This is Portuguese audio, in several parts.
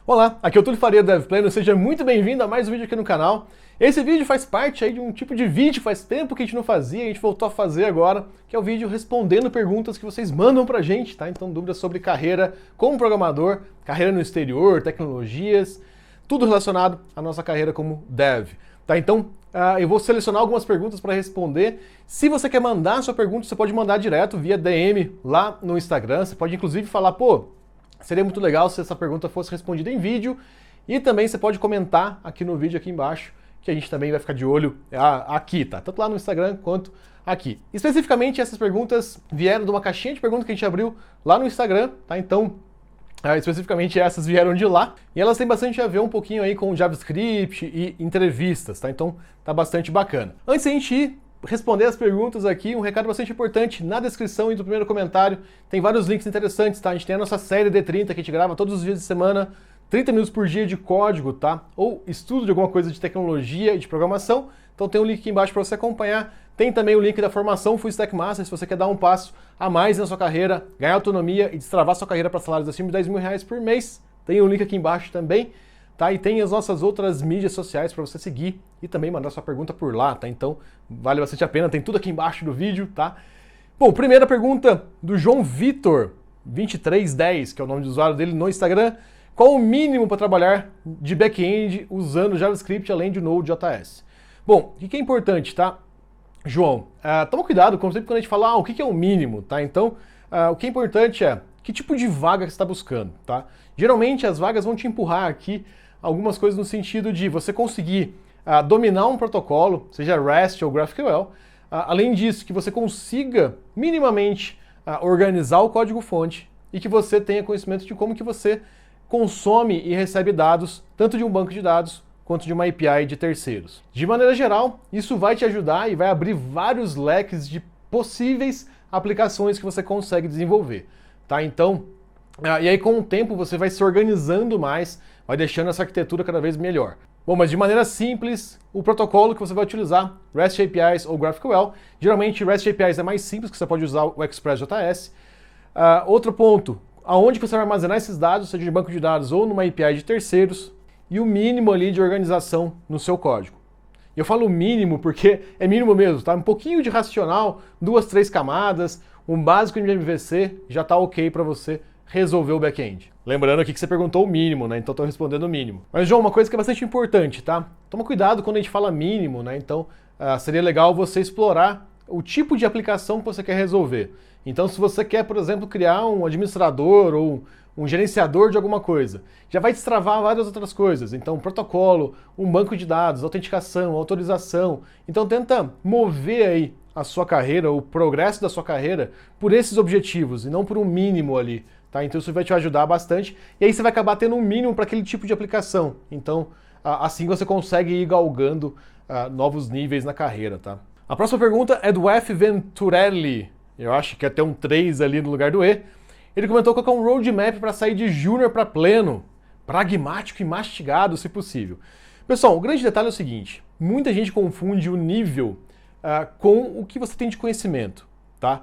Olá, aqui é o Túlio Faria do DevPleno, seja muito bem-vindo a mais um vídeo aqui no canal. Esse vídeo faz parte aí de um tipo de vídeo, faz tempo que a gente não fazia, a gente voltou a fazer agora, que é o vídeo respondendo perguntas que vocês mandam pra gente, tá? Então dúvidas sobre carreira como programador, carreira no exterior, tecnologias, tudo relacionado à nossa carreira como Dev, tá? Então eu vou selecionar algumas perguntas para responder. Se você quer mandar a sua pergunta, você pode mandar direto via DM lá no Instagram, você pode inclusive falar, pô, seria muito legal se essa pergunta fosse respondida em vídeo, e também você pode comentar aqui no vídeo aqui embaixo, que a gente também vai ficar de olho aqui, tá? Tanto lá no Instagram quanto aqui. Especificamente essas perguntas vieram de uma caixinha de perguntas que a gente abriu lá no Instagram, tá? Então, especificamente essas vieram de lá, e elas têm bastante a ver um pouquinho aí com JavaScript e entrevistas, tá? Então tá bastante bacana. Antes da gente ir responder as perguntas aqui, um recado bastante importante, na descrição e do primeiro comentário tem vários links interessantes, tá? A gente tem a nossa série D30 que a gente grava todos os dias de semana, 30 minutos por dia de código, tá? Ou estudo de alguma coisa de tecnologia e de programação, então tem um link aqui embaixo para você acompanhar. Tem também o link da formação Full Stack Master, se você quer dar um passo a mais na sua carreira, ganhar autonomia e destravar sua carreira para salários acima de 10 mil reais por mês, tem um link aqui embaixo também. Tá? E tem as nossas outras mídias sociais para você seguir e também mandar sua pergunta por lá, tá? Então vale bastante a pena, tem tudo aqui embaixo do vídeo, tá? Bom, primeira pergunta do João Vitor, 2310, que é o nome de usuário dele no Instagram. Qual o mínimo para trabalhar de back-end usando JavaScript além de Node.js? Bom, o que é importante, tá? João, toma cuidado, como sempre quando a gente fala o que é o mínimo, tá? Então, o que é importante é que tipo de vaga que você está buscando, tá? Geralmente as vagas vão te empurrar aqui algumas coisas no sentido de você conseguir dominar um protocolo, seja REST ou GraphQL, além disso, que você consiga minimamente organizar o código-fonte e que você tenha conhecimento de como que você consome e recebe dados, tanto de um banco de dados quanto de uma API de terceiros. De maneira geral, isso vai te ajudar e vai abrir vários leques de possíveis aplicações que você consegue desenvolver, tá? Então, e aí com o tempo você vai se organizando mais, vai deixando essa arquitetura cada vez melhor. Bom, mas de maneira simples, o protocolo que você vai utilizar, REST APIs ou GraphQL, geralmente REST APIs é mais simples, que você pode usar o Express.js. Outro ponto, aonde você vai armazenar esses dados, seja de banco de dados ou numa API de terceiros, e o mínimo ali de organização no seu código. Eu falo mínimo porque é mínimo mesmo, tá? Um pouquinho de racional, 2, 3 camadas, um básico de MVC já tá ok para você resolver o back-end. Lembrando aqui que você perguntou o mínimo, né? Então estou respondendo o mínimo. Mas, João, uma coisa que é bastante importante, tá? Toma cuidado quando a gente fala mínimo, né? Então seria legal você explorar o tipo de aplicação que você quer resolver. Então, se você quer, por exemplo, criar um administrador ou um gerenciador de alguma coisa, já vai destravar várias outras coisas. Então, protocolo, um banco de dados, autenticação, autorização. Então, tenta mover aí a sua carreira, o progresso da sua carreira, por esses objetivos e não por um mínimo ali. Tá? Então isso vai te ajudar bastante, e aí você vai acabar tendo um mínimo para aquele tipo de aplicação. Então, assim você consegue ir galgando novos níveis na carreira. Tá? A próxima pergunta é do F. Venturelli, eu acho que é até um 3 ali no lugar do E. Ele comentou qual é um roadmap para sair de júnior para pleno, pragmático e mastigado, se possível. Pessoal, o grande detalhe é o seguinte, muita gente confunde o nível com o que você tem de conhecimento, tá?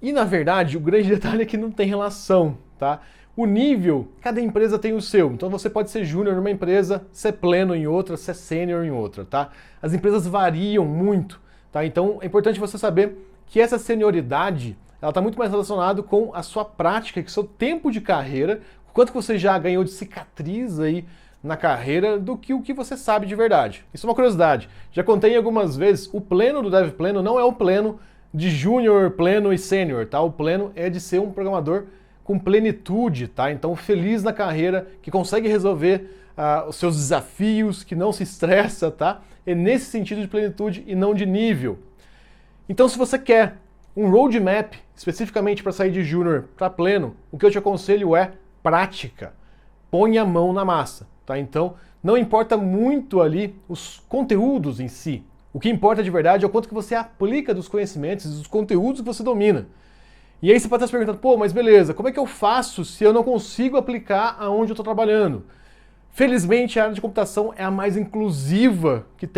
E na verdade, o grande detalhe é que não tem relação, tá? O nível, cada empresa tem o seu. Então você pode ser júnior numa empresa, ser pleno em outra, ser sênior em outra, tá? As empresas variam muito, tá? Então é importante você saber que essa senioridade, ela está muito mais relacionada com a sua prática, com o seu tempo de carreira, quanto que você já ganhou de cicatriz aí na carreira do que o que você sabe de verdade. Isso é uma curiosidade. Já contei algumas vezes, o pleno do Dev Pleno não é o pleno de júnior, pleno e sênior, tá? O pleno é de ser um programador com plenitude, tá? Então feliz na carreira, que consegue resolver os seus desafios, que não se estressa, tá? É nesse sentido de plenitude e não de nível. Então se você quer um roadmap especificamente para sair de júnior para pleno, o que eu te aconselho é prática. Põe a mão na massa, tá? Então não importa muito ali os conteúdos em si. O que importa de verdade é o quanto que você aplica dos conhecimentos e dos conteúdos que você domina. E aí você pode estar se perguntando, pô, mas beleza, como é que eu faço se eu não consigo aplicar aonde eu estou trabalhando? Felizmente a área de computação é a mais inclusiva que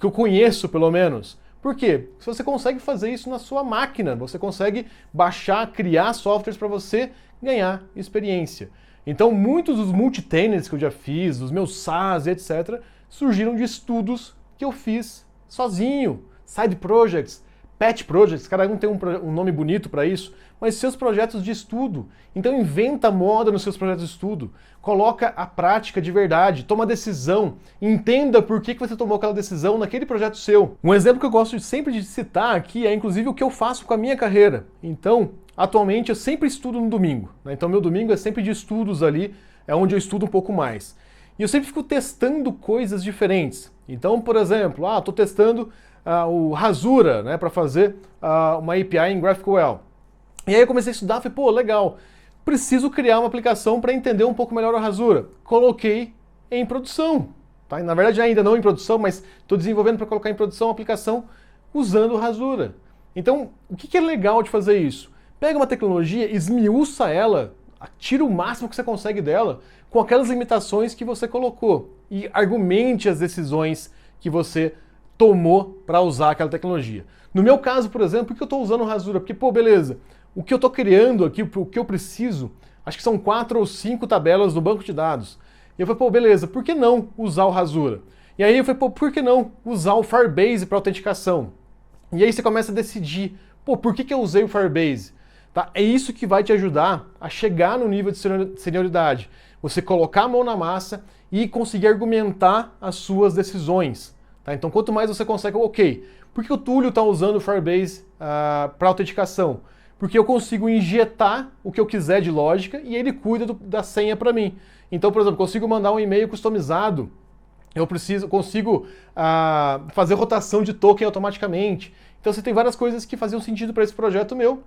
eu conheço pelo menos. Por quê? Se você consegue fazer isso na sua máquina, você consegue baixar, criar softwares para você ganhar experiência. Então, muitos dos multi-tenants que eu já fiz, os meus SaaS, etc., surgiram de estudos que eu fiz sozinho, side projects, pet projects, cada um tem um nome bonito para isso, mas seus projetos de estudo. Então inventa moda nos seus projetos de estudo, coloca a prática de verdade, toma decisão, entenda por que você tomou aquela decisão naquele projeto seu. Um exemplo que eu gosto sempre de citar aqui é inclusive o que eu faço com a minha carreira. Então, atualmente eu sempre estudo no domingo, né? Então meu domingo é sempre de estudos ali, é onde eu estudo um pouco mais. E eu sempre fico testando coisas diferentes. Então, por exemplo, estou testando o Rasura, né, para fazer uma API em GraphQL. E aí eu comecei a estudar, falei, pô, legal, preciso criar uma aplicação para entender um pouco melhor o Rasura. Coloquei em produção. Tá? Na verdade, ainda não em produção, mas estou desenvolvendo para colocar em produção uma aplicação usando o Rasura. Então, o que é legal de fazer isso? Pega uma tecnologia, esmiuça ela, tira o máximo que você consegue dela, com aquelas limitações que você colocou. E argumente as decisões que você tomou para usar aquela tecnologia. No meu caso, por exemplo, por que eu estou usando o Rasura? Porque, pô, beleza, o que eu estou criando aqui, o que eu preciso, acho que são 4 ou 5 tabelas no banco de dados. E eu falei, pô, beleza, por que não usar o Rasura? E aí eu falei, pô, por que não usar o Firebase para autenticação? E aí você começa a decidir, pô, por que eu usei o Firebase? Tá? É isso que vai te ajudar a chegar no nível de senioridade. Você colocar a mão na massa e conseguir argumentar as suas decisões. Tá? Então, quanto mais você consegue, ok, por que o Túlio está usando o Firebase para autenticação? Porque eu consigo injetar o que eu quiser de lógica e ele cuida da senha para mim. Então, por exemplo, consigo mandar um e-mail customizado, consigo fazer rotação de token automaticamente. Então, você tem várias coisas que faziam sentido para esse projeto meu.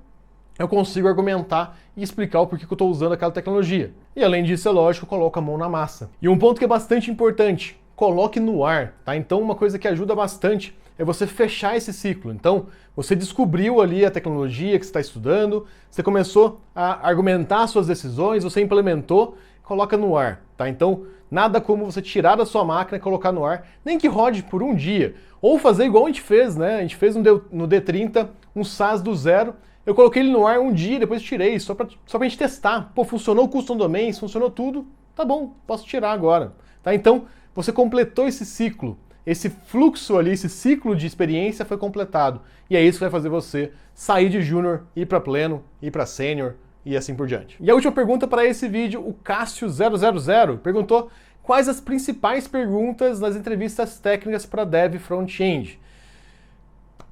Eu consigo argumentar e explicar o porquê que eu estou usando aquela tecnologia. E além disso, é lógico, eu coloco a mão na massa. E um ponto que é bastante importante, coloque no ar, tá? Então uma coisa que ajuda bastante é você fechar esse ciclo. Então, você descobriu ali a tecnologia que você está estudando, você começou a argumentar suas decisões, você implementou, coloca no ar, tá? Então, nada como você tirar da sua máquina e colocar no ar, nem que rode por um dia. Ou fazer igual a gente fez, né? A gente fez no D30 um SaaS do zero. Eu coloquei ele no ar um dia, depois tirei, só pra gente testar. Pô, funcionou o custom domains, funcionou tudo, tá bom, posso tirar agora. Tá? Então, você completou esse ciclo, esse fluxo ali, esse ciclo de experiência foi completado. E é isso que vai fazer você sair de júnior, ir para pleno, ir para sênior e assim por diante. E a última pergunta para esse vídeo, o Cássio000 perguntou quais as principais perguntas nas entrevistas técnicas para Dev Front-End.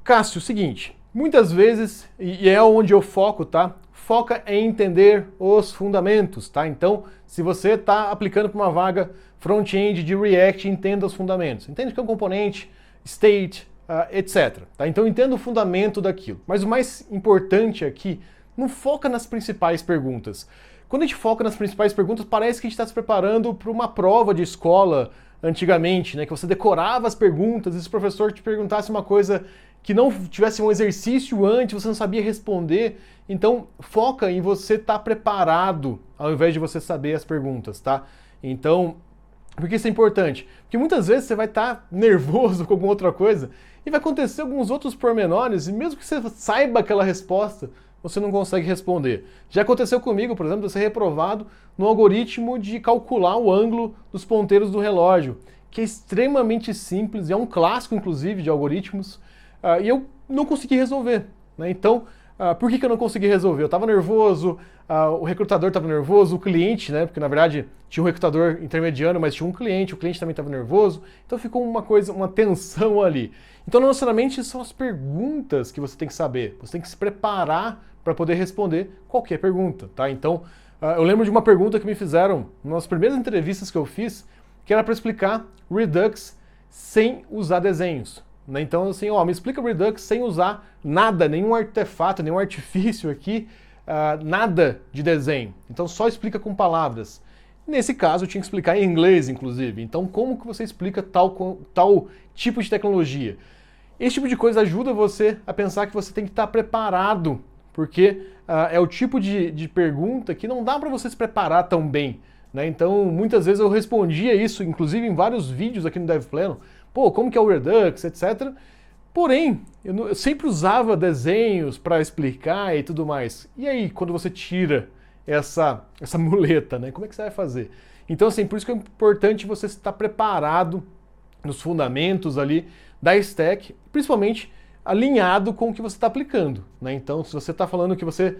Cássio, seguinte, muitas vezes, e é onde eu foco, tá? Foca em entender os fundamentos, tá? Então, se você está aplicando para uma vaga front-end de React, entenda os fundamentos. Entende o que é um componente, state, etc. Tá? Então, entenda o fundamento daquilo. Mas o mais importante aqui, não foca nas principais perguntas. Quando a gente foca nas principais perguntas, parece que a gente está se preparando para uma prova de escola antigamente, né? Que você decorava as perguntas e se o professor te perguntasse uma coisa que não tivesse um exercício antes, você não sabia responder. Então, foca em você estar preparado, ao invés de você saber as perguntas, tá? Então, por que isso é importante? Porque muitas vezes você vai estar nervoso com alguma outra coisa e vai acontecer alguns outros pormenores, e mesmo que você saiba aquela resposta, você não consegue responder. Já aconteceu comigo, por exemplo, de ser reprovado no algoritmo de calcular o ângulo dos ponteiros do relógio, que é extremamente simples, e é um clássico, inclusive, de algoritmos, e eu não consegui resolver. Né? Então, por que eu não consegui resolver? Eu estava nervoso, o recrutador estava nervoso, o cliente, né? Porque na verdade tinha um recrutador intermediário, mas tinha um cliente, o cliente também estava nervoso, então ficou uma tensão ali. Então, não necessariamente são as perguntas que você tem que saber, você tem que se preparar para poder responder qualquer pergunta, tá? Então, eu lembro de uma pergunta que me fizeram nas primeiras entrevistas que eu fiz, que era para explicar Redux sem usar desenhos. Né? Então, assim, me explica o Redux sem usar nada, nenhum artefato, nenhum artifício aqui, nada de desenho. Então, só explica com palavras. Nesse caso, eu tinha que explicar em inglês, inclusive. Então, como que você explica tal tipo de tecnologia? Esse tipo de coisa ajuda você a pensar que você tem que estar preparado, porque é o tipo de pergunta que não dá para você se preparar tão bem. Né? Então, muitas vezes eu respondia isso, inclusive em vários vídeos aqui no DevPleno, como que é o Redux, etc. Porém, eu sempre usava desenhos para explicar e tudo mais. E aí, quando você tira essa muleta, né? Como é que você vai fazer? Então, assim, por isso que é importante você estar preparado nos fundamentos ali da stack, principalmente alinhado com o que você está aplicando, né? Então, se você está falando que você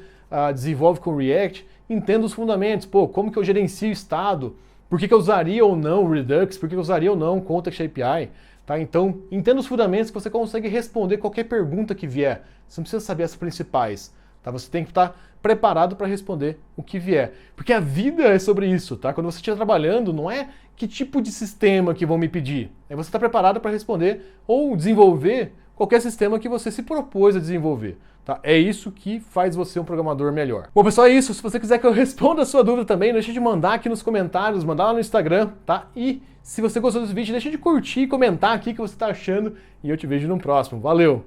desenvolve com React, entenda os fundamentos. Pô, como que eu gerencio o estado? Por que eu usaria ou não o Redux? Por que eu usaria ou não o Context API? Tá? Então, entenda os fundamentos que você consegue responder qualquer pergunta que vier. Você não precisa saber as principais. Tá? Você tem que estar preparado para responder o que vier. Porque a vida é sobre isso, tá? Quando você estiver trabalhando, não é que tipo de sistema que vão me pedir. É você estar preparado para responder ou desenvolver qualquer sistema que você se propôs a desenvolver. Tá? É isso que faz você um programador melhor. Bom, pessoal, é isso. Se você quiser que eu responda a sua dúvida também, não deixe de mandar aqui nos comentários, mandar lá no Instagram, tá? E se você gostou desse vídeo, deixa de curtir e comentar aqui o que você está achando e eu te vejo no próximo. Valeu!